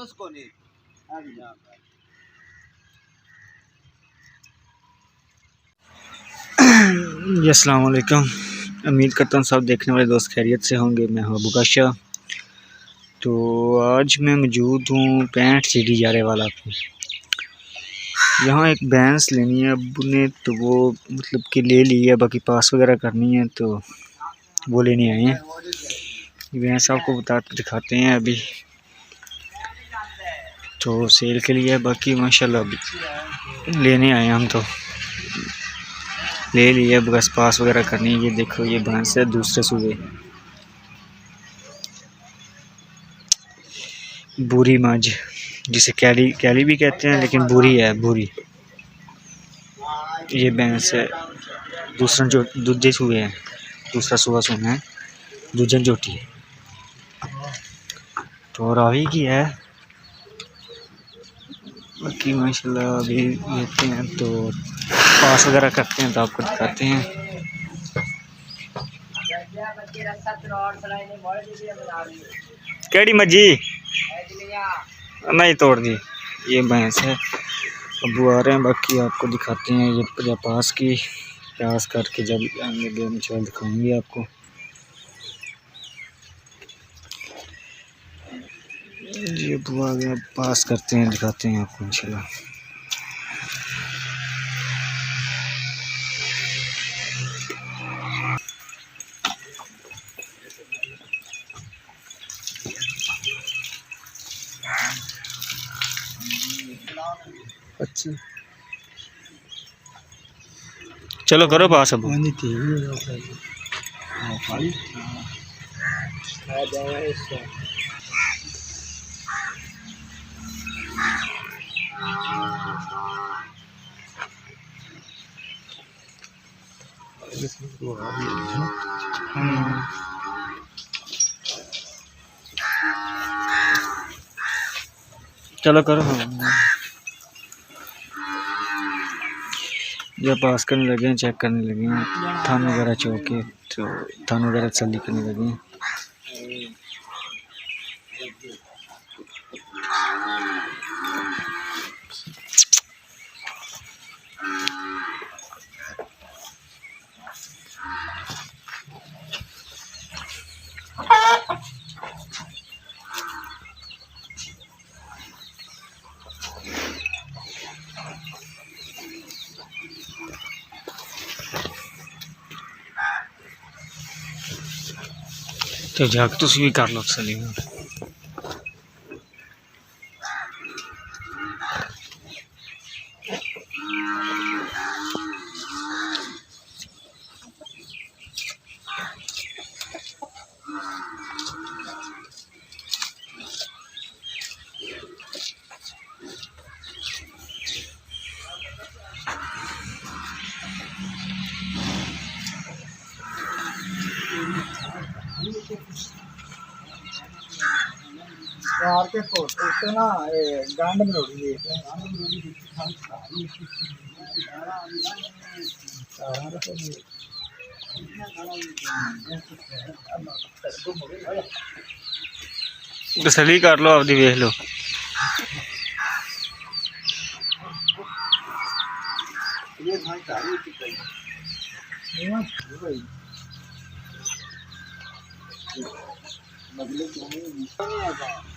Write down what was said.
उसको नहीं। जी अस्सलाम वालेकुम। उम्मीद करता हूँ सब देखने वाले दोस्त खैरियत से होंगे। मैं हूँ अबू बादशाह। तो आज मैं मौजूद हूँ 65 सीढ़ी जारे वाला पे। यहाँ एक भैंस लेनी है अबू ने, तो वो मतलब कि ले ली है, बाकी पास वगैरह करनी है तो वो लेने आए हैं। भैंस आपको बता दिखाते हैं अभी तो सेल के लिए, बाकी माशाल्लाह अभी लेने आए हैं हम, तो ले लिए बस पास वगैरह करनी है। ये देखो ये भैंस है दूसरे सूबे, बूरी मझ जिसे कैली कैली भी कहते हैं, लेकिन बूरी है बूरी। ये भैंस है दूसरा जो दूजे सूबे है, दूसरा सूबा सुना है, दूजन जोटी है तो रावी की है। बाकी माशाल्लाह अभी लेते हैं तो पास वगैरह करते हैं तो आपको दिखाते हैं। केड़ी मजी नहीं तोड़ दी। ये भैंस है, अबू आ रहे हैं, बाकी आपको दिखाते हैं। ये पास की प्यास करके जब आएंगे बेमचाल दिखाएंगे आपको। जी अबू आ गए, पास करते हैं दिखाते हैं आपको इंशाल्लाह। अच्छा चलो करो पास अब। चलो करो। जब पास करने लगे हैं, चेक करने लगे हैं, थान वगैरह चौके तो थान वगैरह तसल्ली करने लगे हैं। तो जाके तुसी भी कर लो तसल्ली। यार के फोटो से ना गांड में उड़ गई तसल्ली कर लो आपदी, देख लो। ये भाई सारी चिकन मतलब